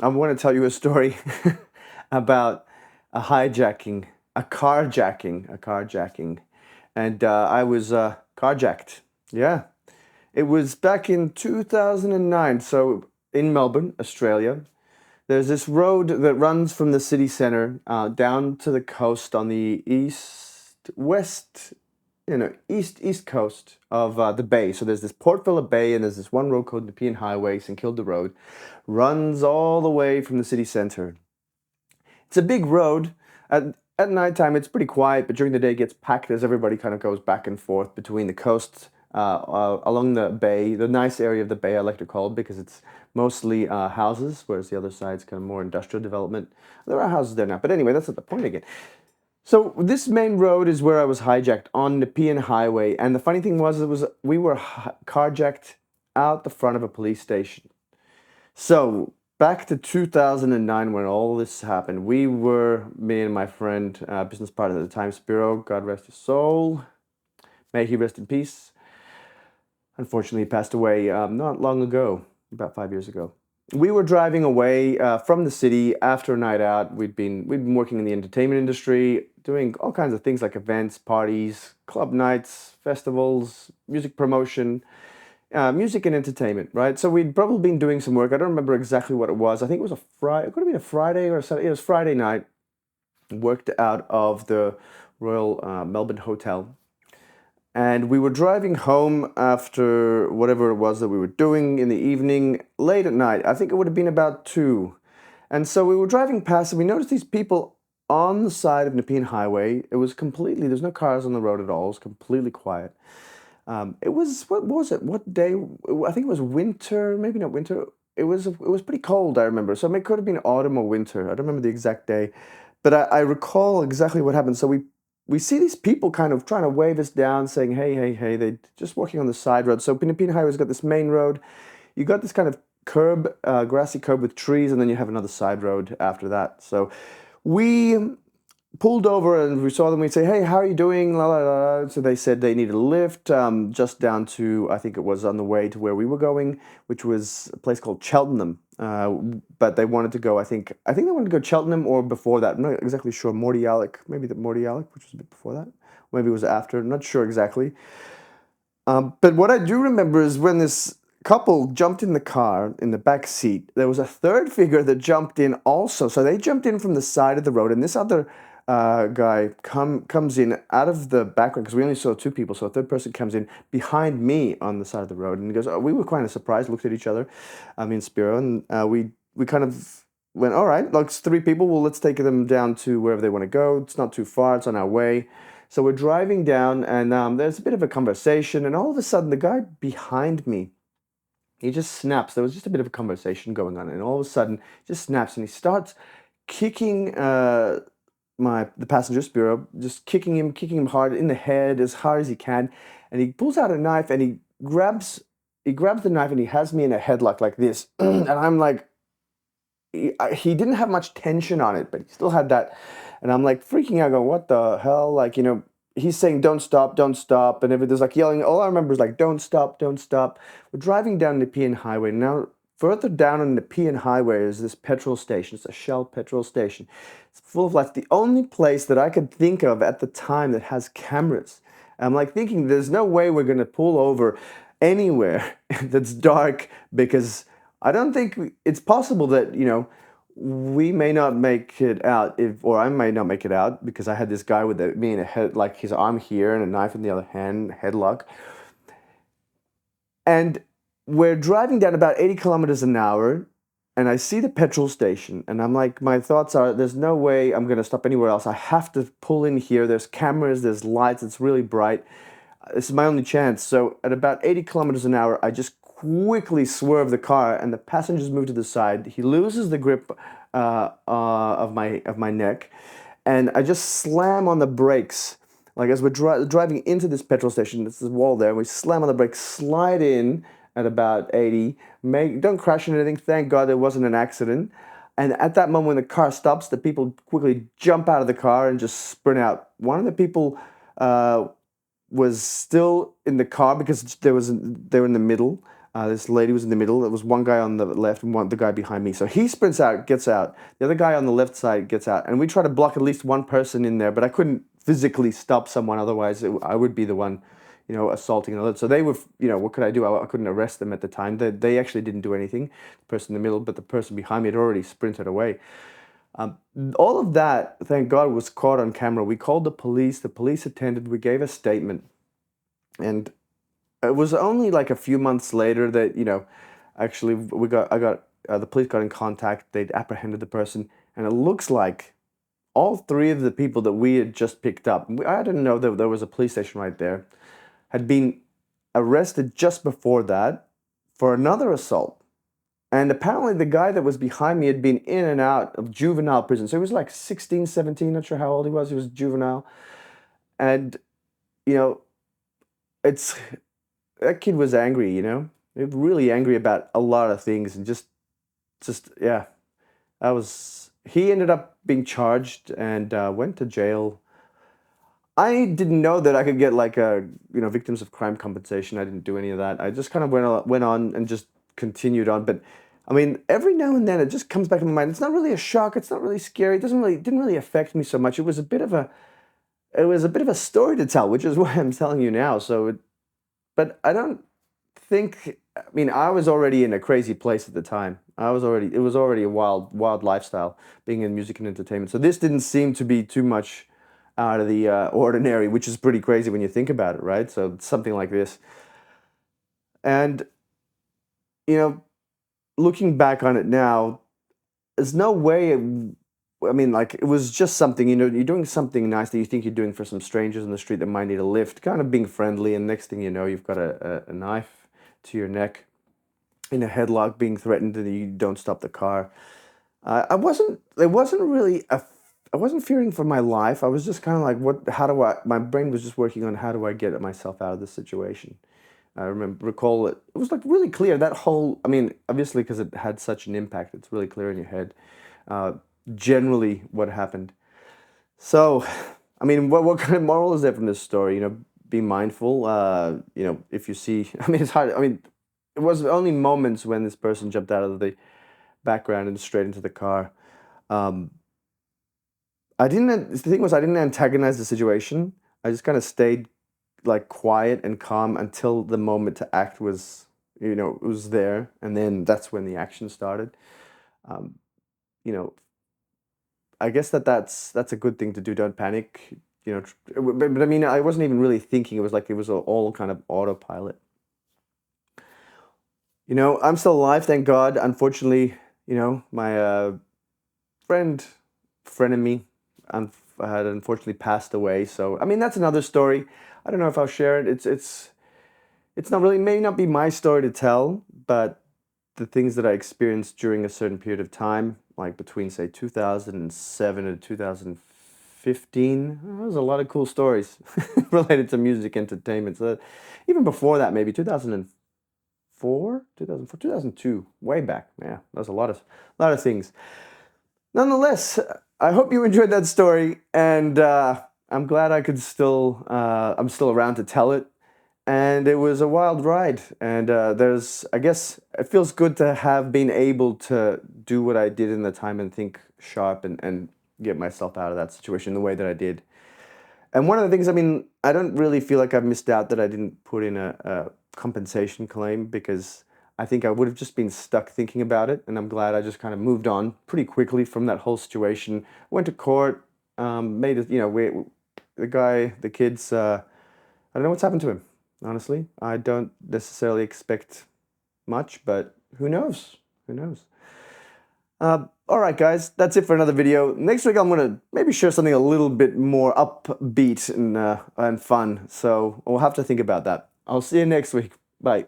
I want to tell you a story about a hijacking, a carjacking, and I was carjacked. Yeah, it was back in 2009. So in Melbourne, Australia, there's this road that runs from the city centre down to the coast on the east coast of the bay. So there's this Port Phillip Bay, and there's this one road called Nepean Highway, St Kilda Road, runs all the way from the city centre. It's a big road. At nighttime, it's pretty quiet, but during the day, it gets packed as everybody kind of goes back and forth between the coast, along the bay, the nice area of the bay, I like to call it, because it's mostly houses, whereas the other side's kind of more industrial development. There are houses there now, but anyway, that's not the point again. So this main road is where I was hijacked on Nepean Highway, and the funny thing was, we were carjacked out the front of a police station. So back to 2009 when all this happened, me and my friend, business partner at the time, Spiro, God rest his soul, may he rest in peace. Unfortunately, he passed away not long ago, about 5 years ago. We were driving away from the city after a night out. We'd been working in the entertainment industry, doing all kinds of things like events, parties, club nights, festivals, music promotion, music and entertainment, right? So we'd probably been doing some work. I don't remember exactly what it was. I think it was a Friday. It could have been a Friday or a Saturday. It was Friday night. Worked out of the Royal Melbourne Hotel, and we were driving home after whatever it was that we were doing in the evening, late at night. I think it would have been about 2. And so we were driving past and we noticed these people on the side of Nepean Highway. It was completely, there's no cars on the road at all. It was completely quiet. It was, what was it? What day? I think it was winter, maybe not winter. It was pretty cold, I remember. So it could have been autumn or winter. I don't remember the exact day. But I recall exactly what happened. So we see these people kind of trying to wave us down, saying, hey, hey, hey, they're just walking on the side road. So Nepean Highway's got this main road. You got this kind of curb, grassy curb with trees, and then you have another side road after that. So we pulled over and we saw them. We'd say, hey, how are you doing? La, la, la. So they said they needed a lift just down to, I think it was on the way to where we were going, which was a place called Cheltenham. But they wanted to go, I think they wanted to go Cheltenham or before that. I'm not exactly sure. Mordialloc, maybe the Mordialloc, which was a bit before that. Maybe it was after. I'm not sure exactly. But what I do remember is when this couple jumped in the car in the back seat, there was a third figure that jumped in also. So they jumped in from the side of the road, and this other guy comes in out of the background because we only saw 2 people. So a third person comes in behind me on the side of the road, and he goes, oh, we were kind of surprised, looked at each other, I mean Spiro, and we kind of went, all right, like it's 3 people. Well, let's take them down to wherever they want to go. It's not too far. It's on our way. So we're driving down, and there's a bit of a conversation, and all of a sudden, the guy behind me, he just snaps. There was just a bit of a conversation going on, and all of a sudden, he just snaps, and he starts kicking the passenger's bureau, just kicking him hard in the head as hard as he can, and he pulls out a knife, and he grabs the knife, and he has me in a headlock like this, and I'm like, he didn't have much tension on it, but he still had that. And I'm like freaking out, going, what the hell? Like, he's saying, don't stop, don't stop. And everything's like yelling. All I remember is like, don't stop, don't stop. We're driving down Nepean Highway. Now, further down on Nepean Highway is this petrol station. It's a Shell petrol station. It's full of lights. The only place that I could think of at the time that has cameras. I'm like thinking, there's no way we're going to pull over anywhere that's dark, because I don't think it's possible that, we may not make it out, or I may not make it out, because I had this guy with me in a head, like his arm here and a knife in the other hand, headlock. And we're driving down about 80 kilometers an hour, and I see the petrol station, and I'm like, my thoughts are, there's no way I'm going to stop anywhere else. I have to pull in here. There's cameras, there's lights, it's really bright. This is my only chance. So at about 80 kilometers an hour, I just quickly swerve the car, and the passengers move to the side. He loses the grip of my neck, and I just slam on the brakes. Like as we're driving into this petrol station, there's this wall there. We slam on the brakes, slide in at about 80. Don't crash into anything. Thank God there wasn't an accident. And at that moment, when the car stops, the people quickly jump out of the car and just sprint out. One of the people was still in the car because they were in the middle. This lady was in the middle. There was one guy on the left and the guy behind me. So he sprints out, gets out. The other guy on the left side gets out. And we try to block at least one person in there, but I couldn't physically stop someone. Otherwise, I would be the one, assaulting another. So they were, what could I do? I couldn't arrest them at the time. They actually didn't do anything, the person in the middle, but the person behind me had already sprinted away. All of that, thank God, was caught on camera. We called the police. The police attended. We gave a statement. And it was only like a few months later that, actually the police got in contact. They'd apprehended the person. And it looks like all three of the people that we had just picked up, I didn't know that there was a police station right there, had been arrested just before that for another assault. And apparently the guy that was behind me had been in and out of juvenile prison. So he was like 16, 17, not sure how old he was. He was juvenile. And, that kid was angry, really angry about a lot of things. And yeah, he ended up being charged and went to jail. I didn't know that I could get like victims of crime compensation. I didn't do any of that. I just kind of went on and just continued on. But I mean, every now and then it just comes back in my mind. It's not really a shock. It's not really scary. It didn't really affect me so much. It was a bit of a story to tell, which is why I'm telling you now. But I don't think. I mean, I was already in a crazy place at the time. It was already a wild lifestyle being in music and entertainment. So this didn't seem to be too much out of the ordinary, which is pretty crazy when you think about it, right? So something like this, and looking back on it now, there's no way. I mean, like, it was just something, you're doing something nice that you think you're doing for some strangers in the street that might need a lift, kind of being friendly, and next thing you know, you've got a knife to your neck, in a headlock, being threatened, and you don't stop the car. I wasn't fearing for my life. I was just kind of like, my brain was just working on how do I get myself out of this situation. I recall it was like really clear, that whole, I mean, obviously because it had such an impact, it's really clear in your head, generally what happened. So, I mean, what kind of moral is there from this story? Be mindful, if you see, I mean, it's hard, I mean, it was only moments when this person jumped out of the background and straight into the car. The thing was, I didn't antagonize the situation. I just kind of stayed like quiet and calm until the moment to act was, it was there. And then that's when the action started. I guess that's a good thing to do. Don't panic, but I mean, I wasn't even really thinking. It was like, it was all kind of autopilot. I'm still alive, thank God. Unfortunately, my frenemy had unfortunately passed away. So, I mean, that's another story. I don't know if I'll share it. It's not really, may not be my story to tell, but the things that I experienced during a certain period of time, like between, say, 2007 and 2015, there was a lot of cool stories related to music entertainment. So even before that, maybe 2004, 2002, way back. Yeah, there's a lot of things. Nonetheless, I hope you enjoyed that story, and I'm glad I'm still around to tell it. And it was a wild ride, and I guess it feels good to have been able to do what I did in the time and think sharp and get myself out of that situation the way that I did. And one of the things, I mean, I don't really feel like I've missed out that I didn't put in a compensation claim, because I think I would have just been stuck thinking about it, and I'm glad I just kind of moved on pretty quickly from that whole situation. Went to court, made it, the kids, I don't know what's happened to him. Honestly, I don't necessarily expect much, but who knows? Who knows? All right, guys, that's it for another video. Next week, I'm going to maybe share something a little bit more upbeat and fun, so we'll have to think about that. I'll see you next week. Bye.